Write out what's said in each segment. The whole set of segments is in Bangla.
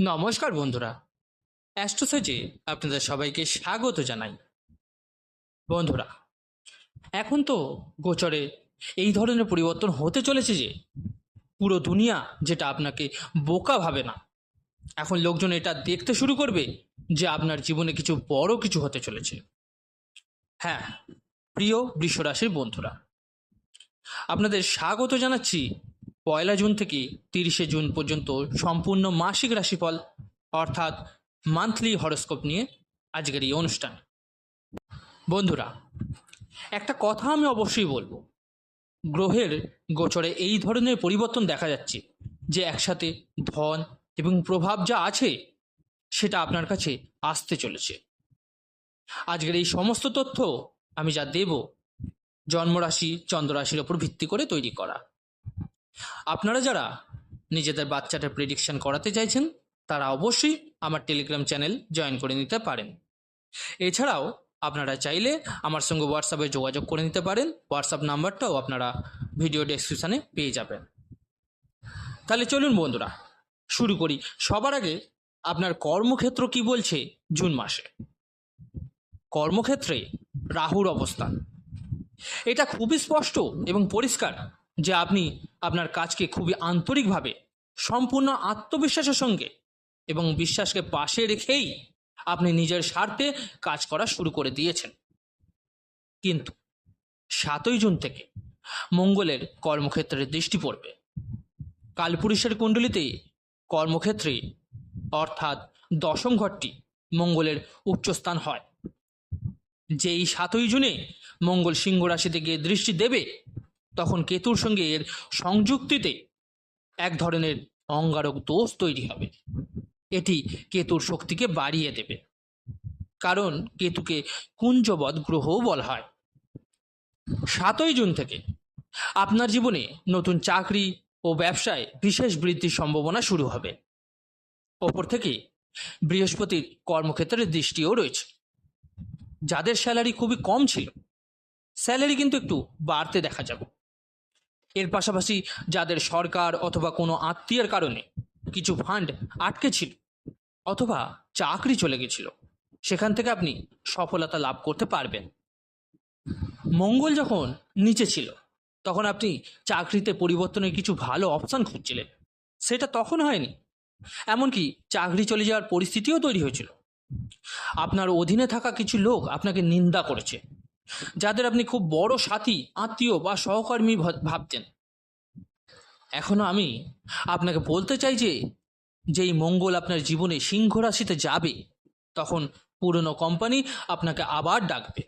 নমস্কার বন্ধুরা, অ্যাস্ট্রোসেজে আপনাদের সবাইকে স্বাগত জানাই। বন্ধুরা, এখন তো গোচরে এই ধরনের পরিবর্তন হতে চলেছে যে পুরো দুনিয়া যেটা আপনাকে বোকা ভাবে না, এখন লোকজন এটা দেখতে শুরু করবে যে আপনার জীবনে কিছু বড় কিছু হতে চলেছে। হ্যাঁ, প্রিয় বৃষ রাশির বন্ধুরা, আপনাদের স্বাগত জানাচ্ছি 1 জুন থেকে 30 জুন পর্যন্ত সম্পূর্ণ মাসিক রাশিফল অর্থাৎ মান্থলি হরোস্কোপ নিয়ে আজকের এই অনুষ্ঠান। বন্ধুরা, একটা কথা আমি অবশ্যই বলবো, গ্রহের গোচরে এই ধরনের পরিবর্তন দেখা যাচ্ছে যে একসাথে ধন এবং প্রভাব যা আছে সেটা আপনার কাছে আসতে চলেছে। আজকের এই সমস্ত তথ্য আমি যা দেব জন্মরাশি চন্দ্ররাশির ওপর ভিত্তি করে তৈরি করা। আপনারা যারা নিজেদের বাচ্চাটার প্রেডিকশন করাতে চাইছেন তারা অবশ্যই আমার টেলিগ্রাম চ্যানেল জয়েন করে নিতে পারেন। এছাড়াও আপনারা চাইলে আমার সঙ্গে হোয়াটসঅ্যাপে যোগাযোগ করে নিতে পারেন, হোয়াটসঅ্যাপ নাম্বারটাও আপনারা ভিডিও ডেসক্রিপশানে পেয়ে যাবেন। তাহলে চলুন বন্ধুরা শুরু করি। সবার আগে আপনার কর্মক্ষেত্র কি বলছে জুন মাসে। কর্মক্ষেত্রে রাহুর অবস্থান, এটা খুবই স্পষ্ট এবং পরিষ্কার যে আপনি আপনার কাজকে খুবই আন্তরিকভাবে সম্পূর্ণ আত্মবিশ্বাসের সঙ্গে এবং বিশ্বাসকে পাশে রেখেই আপনি নিজের স্বার্থে কাজ করা শুরু করে দিয়েছেন। কিন্তু 7 জুন থেকে মঙ্গলের কর্মক্ষেত্রে দৃষ্টি পড়বে। কালপুরুষের কুণ্ডলিতে কর্মক্ষেত্রে অর্থাৎ দশম ঘরটি মঙ্গলের উচ্চস্থান হয়। যেই 7 জুনে মঙ্গল সিংহ রাশিতে গিয়ে দৃষ্টি দেবে তখন কেতুর সঙ্গে এর সংযুক্তিতে এক ধরনের অঙ্গারক দোষ তৈরি হবে। এটি কেতুর শক্তিকে বাড়িয়ে দেবে, কারণ কেতুকে কুঞ্জবৎ গ্রহও বলা হয়। 7 জুন থেকে আপনার জীবনে নতুন চাকরি ও ব্যবসায় বিশেষ বৃদ্ধির সম্ভাবনা শুরু হবে। ওপর থেকে বৃহস্পতির কর্মক্ষেত্রের দৃষ্টিও রয়েছে। যাদের স্যালারি খুবই কম ছিল স্যালারি কিন্তু একটু বাড়তে দেখা যাবে। এর পাশাপাশি যাদের সরকার অথবা কোনো আত্মীয়ের কারণে কিছু ফান্ড আটকে ছিল অথবা চাকরি চলে গেছিল সেখান থেকে আপনি সফলতা লাভ করতে পারবেন। মঙ্গল যখন নিচে ছিল তখন আপনি চাকরিতে পরিবর্তনের কিছু ভালো অপশান খুঁজছিলেন, সেটা তখন হয়নি। এমনকি চাকরি চলে যাওয়ার পরিস্থিতিও তৈরি হয়েছিল। আপনার অধীনে থাকা কিছু লোক আপনাকে নিন্দা করেছে, যাদের আপনি খুব বড় সাথী আত্মীয় বা সহকর্মী ভাবতেন। এখনো আমি আপনাকে বলতে চাই যে যেই মঙ্গল আপনার জীবনে সিংহ রাশিতে যাবে তখন পুরনো কোম্পানি আপনাকে আবার ডাকবে,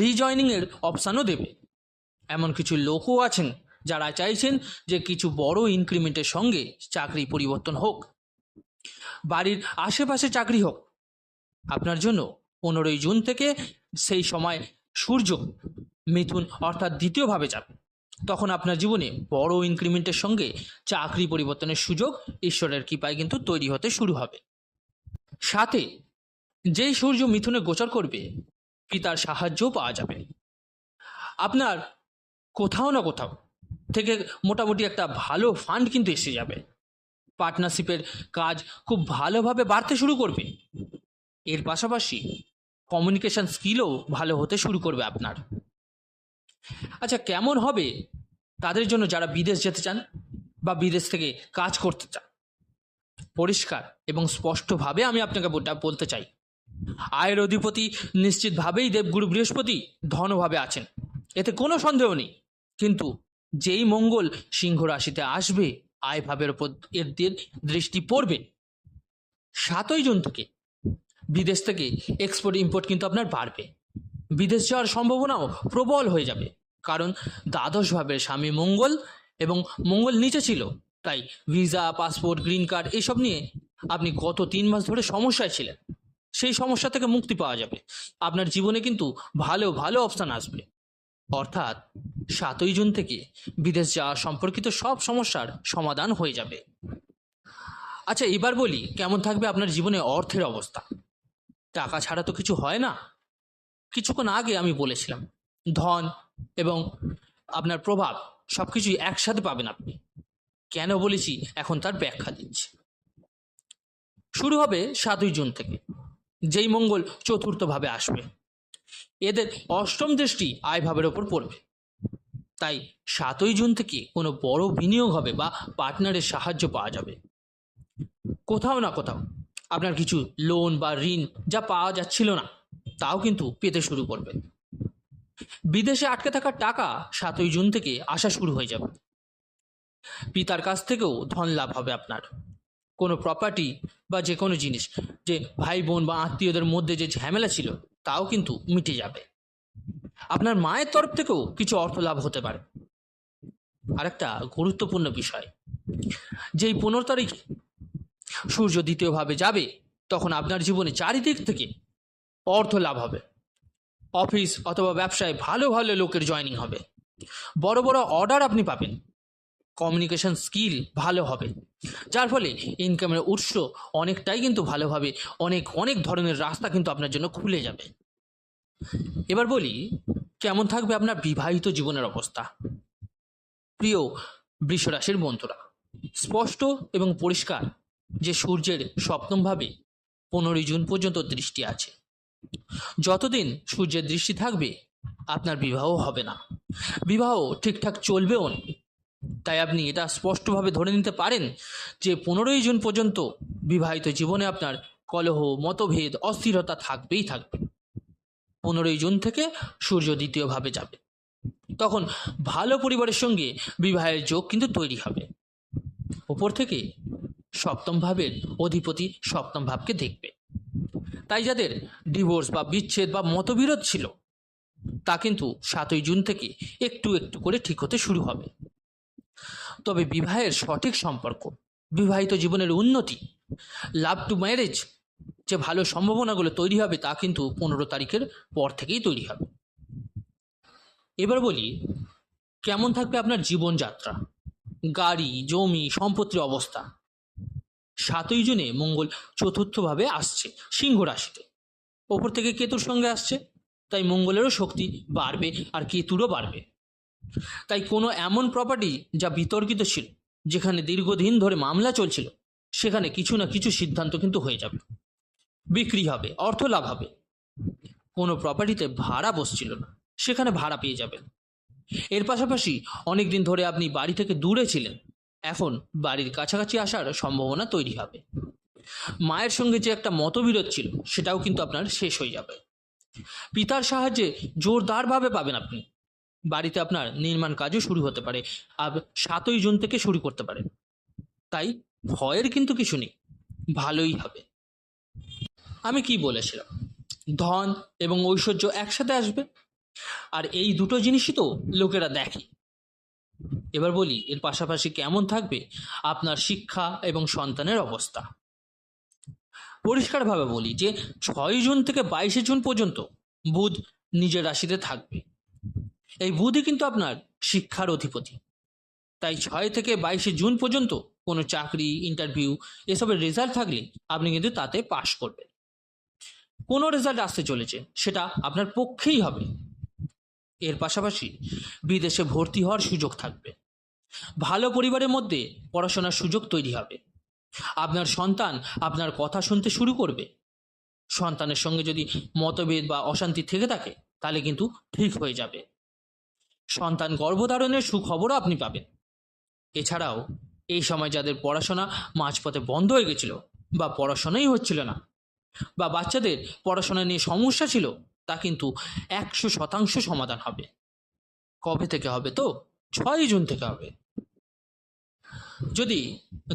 রিজয়নিংয়ের অপশানও দেবে। এমন কিছু লোকও আছেন যারা চাইছেন যে কিছু বড় ইনক্রিমেন্টের সঙ্গে চাকরি পরিবর্তন হোক, বাড়ির আশেপাশে চাকরি হোক। আপনার জন্য 15 জুন থেকে সেই সময় সূর্য মিথুন অর্থাৎ দ্বিতীয়ভাবে যাবে, তখন আপনার জীবনে বড় ইনক্রিমেন্টের সঙ্গে চাকরি পরিবর্তনের সুযোগ ঈশ্বরের কৃপায় কিন্তু তৈরি হতে শুরু হবে। সাথে যেই সূর্য মিথুনে গোচর করবে পিতার সাহায্যও পাওয়া যাবে। আপনার কোথাও না কোথাও থেকে মোটামুটি একটা ভালো ফান্ড কিন্তু এসে যাবে। পার্টনারশিপের কাজ খুব ভালোভাবে বাড়তে শুরু করবে। এর পাশাপাশি কমিউনিকেশন স্কিলও ভালো হতে শুরু করবে আপনার। আচ্ছা, কেমন হবে তাদের জন্য যারা বিদেশ যেতে চান বা বিদেশ থেকে কাজ করতে চান? পরিষ্কার এবং স্পষ্টভাবে আমি আপনাকে বলতে চাই, আয়ের অধিপতি নিশ্চিতভাবেই দেবগুরু বৃহস্পতি ধনভাবে আছেন, এতে কোনো সন্দেহ নেই। কিন্তু যেই মঙ্গল সিংহ রাশিতে আসবে আয় ভাবের উপর এর দৃষ্টি পড়বে। 7 জুন থেকে বিদেশ থেকে এক্সপোর্ট ইম্পোর্ট কিন্তু আপনার বাড়বে। বিদেশ যাওয়ার সম্ভাবনাও প্রবল হয়ে যাবে, কারণ দ্বাদশ ভাবের স্বামী মঙ্গল এবং মঙ্গল নিচে ছিল। তাই ভিসা, পাসপোর্ট, গ্রিন কার্ড এসব নিয়ে আপনি গত 3 মাস ধরে সমস্যায় ছিলেন, সেই সমস্যা থেকে মুক্তি পাওয়া যাবে। আপনার জীবনে কিন্তু ভালো ভালো অপশান আসবে। অর্থাৎ 7 জুন থেকে বিদেশ যাওয়া সম্পর্কিত সব সমস্যার সমাধান হয়ে যাবে। আচ্ছা, এবার বলি কেমন থাকবে আপনার জীবনে অর্থের অবস্থা। টাকা ছাড়া তো কিছু হয় না। কিছুক্ষণ আগে আমি বলেছিলাম ধন এবং আপনার প্রভাব সব কিছুই একসাথে পাবেন আপনি। কেন বলেছি এখন তার ব্যাখ্যা দিচ্ছি। শুরু হবে 7ই জুন থেকে, যেই মঙ্গল চতুর্থভাবে আসবে। এদের অষ্টম দৃষ্টি আয় ভাবের ওপর পড়বে। তাই 7ই জুন থেকে কোনো বড় বিনিয়োগ হবে বা পার্টনারের সাহায্য পাওয়া যাবে। কোথাও না কোথাও আপনার কিছু লোন বা ঋণ যা পাওয়া যাচ্ছিল না তাও কিন্তু পেতে শুরু করবে। বিদেশে আটকে থাকা টাকা 7ই জুন থেকে আসা শুরু হয়ে যাবে। পিতার কাছ থেকেও ধন লাভ হবে আপনার। কোনো প্রপার্টি বা যে কোনো জিনিস, যে ভাই বোন বা আত্মীয়দের মধ্যে যে ঝামেলা ছিল তাও কিন্তু মিটে যাবে। আপনার মায়ের তরফ থেকেও কিছু অর্থ লাভ হতে পারে। আরেকটা গুরুত্বপূর্ণ বিষয়, যেই 15 তারিখে সূর্য দ্বিতীয়ভাবে যাবে তখন আপনার জীবনে চারিদিক থেকে অর্থ লাভ হবে। অফিস অথবা ব্যবসায় ভালো ভালো লোকের জয়েনিং হবে। বড় বড় অর্ডার আপনি পাবেন। কমিউনিকেশন স্কিল ভালো হবে, যার ফলে ইনকামের উৎস অনেকটাই কিন্তু ভালোভাবে অনেক অনেক ধরনের রাস্তা কিন্তু আপনার জন্য খুলে যাবে। এবার বলি, কেমন থাকবে আপনার বিবাহিত জীবনের অবস্থা। প্রিয় বৃষ রাশির বন্ধুরা, স্পষ্ট এবং পরিষ্কার যে সূর্যের সপ্তমভাবে 15ই জুন পর্যন্ত দৃষ্টি আছে। যতদিন সূর্যের দৃষ্টি থাকবে আপনার বিবাহ হবে না, বিবাহ ঠিকঠাক চলবেও না। তাই আপনি এটা স্পষ্টভাবে ধরে নিতে পারেন যে 15ই জুন পর্যন্ত বিবাহিত জীবনে আপনার কলহ, মতভেদ, অস্থিরতা থাকবেই থাকবে। 15ই জুন থেকে সূর্য দ্বিতীয়ভাবে যাবে, তখন ভালো পরিবারের সঙ্গে বিবাহের যোগ কিন্তু তৈরি হবে। ওপর থেকে সপ্তম ভাবের অধিপতি সপ্তম ভাবকে দেখবে। তাই যাদের ডিভোর্স বা বিচ্ছেদ বা মতবিরোধ ছিল তা কিন্তু 7ই জুন থেকে একটু একটু করে ঠিক হতে শুরু হবে। তবে বিবাহের সঠিক সম্পর্ক, বিবাহিত জীবনের উন্নতি, লাভ টু ম্যারেজ যে ভালো সম্ভাবনাগুলো তৈরি হবে তা কিন্তু 15 তারিখের পর থেকেই তৈরি হবে। এবার বলি, কেমন থাকবে আপনার জীবনযাত্রা, গাড়ি, জমি, সম্পত্তির অবস্থা। 7ই জুনে মঙ্গল চতুর্থভাবে আসছে সিংহ রাশিতে। ওপর থেকে কেতুর সঙ্গে আসছে, তাই মঙ্গলেরও শক্তি বাড়বে আর কেতুরও বাড়বে। তাই কোনো এমন প্রপার্টি যা বিতর্কিত ছিল, যেখানে দীর্ঘদিন ধরে মামলা চলছিল, সেখানে কিছু না কিছু সিদ্ধান্ত কিন্তু হয়ে যাবে। বিক্রি হবে, অর্থ লাভ হবে। কোনো প্রপার্টিতে ভাড়া বসছিল না, সেখানে ভাড়া পেয়ে যাবেন। এর পাশাপাশি অনেক দিন ধরে আপনি বাড়ি থেকে দূরে ছিলেন, এখন বাড়ির কাছাকাছি আসার সম্ভাবনা তৈরি হবে। মায়ের সঙ্গে যে একটা মতবিরোধ ছিল সেটাও কিন্তু আপনার শেষ হয়ে যাবে। পিতার সাহায্যে জোরদারভাবে পাবেন আপনি। বাড়িতে আপনার নির্মাণ কাজও শুরু হতে পারে, আর 7ই জুন থেকে শুরু করতে পারেন। তাই ভয়ের কিন্তু কিছু নেই, ভালোই হবে। আমি কি বলেছিলাম, ধন এবং ঐশ্বর্য একসাথে আসবে, আর এই দুটো জিনিসই তো লোকেরা দেখে। এবার বলি, এর পাশাপাশি কেমন থাকবে আপনার শিক্ষা এবং সন্তানের অবস্থা। পরিষ্কারভাবে বলি যে 6ই জুন থেকে 22শে জুন পর্যন্ত বুধ নিজের রাশিতে থাকবে। এই বুধই কিন্তু আপনার শিক্ষার অধিপতি। তাই 6 থেকে 22শে জুন পর্যন্ত কোনো চাকরি, ইন্টারভিউ এসবের রেজাল্ট থাকলে আপনি কিন্তু তাতে পাশ করবেন। কোনো রেজাল্ট আসতে চলেছে সেটা আপনার পক্ষেই হবে। এর পাশাপাশি বিদেশে ভর্তি হওয়ার সুযোগ থাকবে। ভালো পরিবারের মধ্যে পড়াশোনার সুযোগ তৈরি হবে। আপনার সন্তান আপনার কথা শুনতে শুরু করবে। সন্তানের সঙ্গে যদি মতভেদ বা অশান্তি থেকে থাকে তাহলে কিন্তু ঠিক হয়ে যাবে। সন্তান গর্ভধারণের সুখবরও আপনি পাবেন। এছাড়াও এই সময় যাদের পড়াশোনা মাঝপথে বন্ধ হয়ে গেছিল, বা পড়াশোনাই হচ্ছিল না, বা বাচ্চাদের পড়াশোনা নিয়ে সমস্যা ছিল, তা কিন্তু 100% সমাধান হবে। কবে থেকে হবে? তো 6ই জুন থেকে হবে। যদি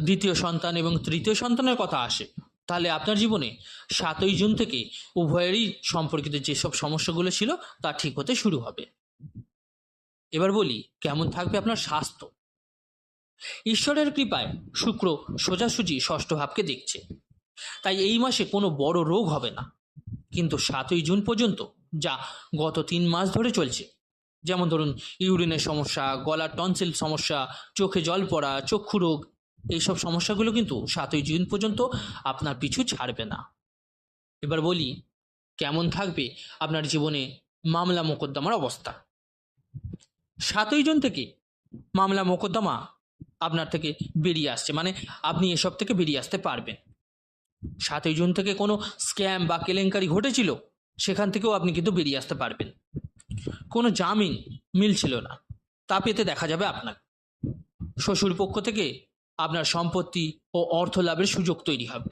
দ্বিতীয় সন্তান এবং তৃতীয় সন্তানের কথা আসে, তাহলে আপনার জীবনে 7ই জুন থেকে উভয়েরই সম্পর্কিত যেসব সমস্যাগুলো ছিল তা ঠিক হতে শুরু হবে। এবার বলি, কেমন থাকবে আপনার স্বাস্থ্য। ঈশ্বরের কৃপায় শুক্র সোজাসুজি ষষ্ঠ ভাবকে দেখছে, তাই এই মাসে কোনো বড় রোগ হবে না। কিন্তু 7ই জুন পর্যন্ত যা গত 3 মাস ধরে চলছে, যেমন ধরুন ইউরিনের সমস্যা, গলার টনসিল সমস্যা, চোখে জল পড়া, চক্ষু রোগ, এইসব সমস্যাগুলো কিন্তু 7ই জুন পর্যন্ত আপনার পিছু ছাড়বে না। এবার বলি, কেমন থাকবে আপনার জীবনে মামলা মোকদ্দমার অবস্থা। 7ই জুন থেকে মামলা মোকদ্দমা আপনার থেকে বেরিয়ে আসছে, মানে আপনি এসব থেকে বেরিয়ে আসতে পারবেন। 7 জুন থেকে কোনো স্ক্যাম বা কেলেঙ্কারি ঘটেছিল, সেখান থেকেও আপনি কিন্তু বেরিয়ে আসতে পারবেন। কোনো জামিন মিলছিল না, তা পেতে দেখা যাবে আপনার। শ্বশুর পক্ষ থেকে আপনার সম্পত্তি ও অর্থ লাভের সুযোগ তৈরি হবে।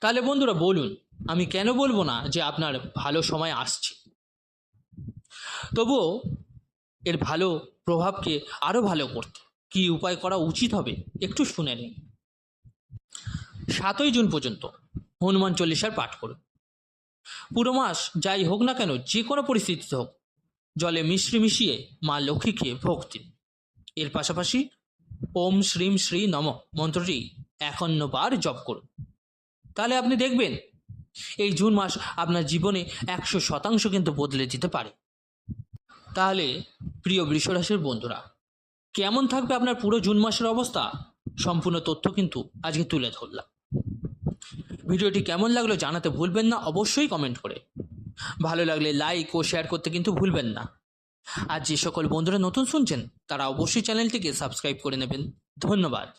তাহলে বন্ধুরা বলুন, আমি কেন বলবো না যে আপনার ভালো সময় আসছে? তবুও এর ভালো প্রভাবকে আরও ভালো করতে কী উপায় করা উচিত হবে একটু শুনে নিন। 7 জুন পর্যন্ত হনুমান চল্লিশার পাঠ করুন। পুরো মাস যাই হোক না কেন, যে কোনো পরিস্থিতিতে হোক, জলে মিশ্রি মিশিয়ে মা লক্ষ্মীকে ভোগ দিন। এর পাশাপাশি ওম শ্রীম শ্রী নম মন্ত্রটি 51 বার জপ করুন। তাহলে আপনি দেখবেন এই জুন মাস আপনার জীবনে 100% কিন্তু বদলে দিতে পারে। তাহলে প্রিয় বৃষরাশির বন্ধুরা, কেমন থাকবে আপনার পুরো জুন মাসের অবস্থা, সম্পূর্ণ তথ্য কিন্তু আজকে তুলে ধরলাম। ভিডিওটি কেমন লাগলো জানাতে ভুলবেন না, অবশ্যই কমেন্ট করে। ভালো লাগলে লাইক ও শেয়ার করতে কিন্তু ভুলবেন না। আর যে সকল বন্ধুরা নতুন শুনছেন তারা অবশ্যই চ্যানেলটিকে সাবস্ক্রাইব করে নেবেন। ধন্যবাদ।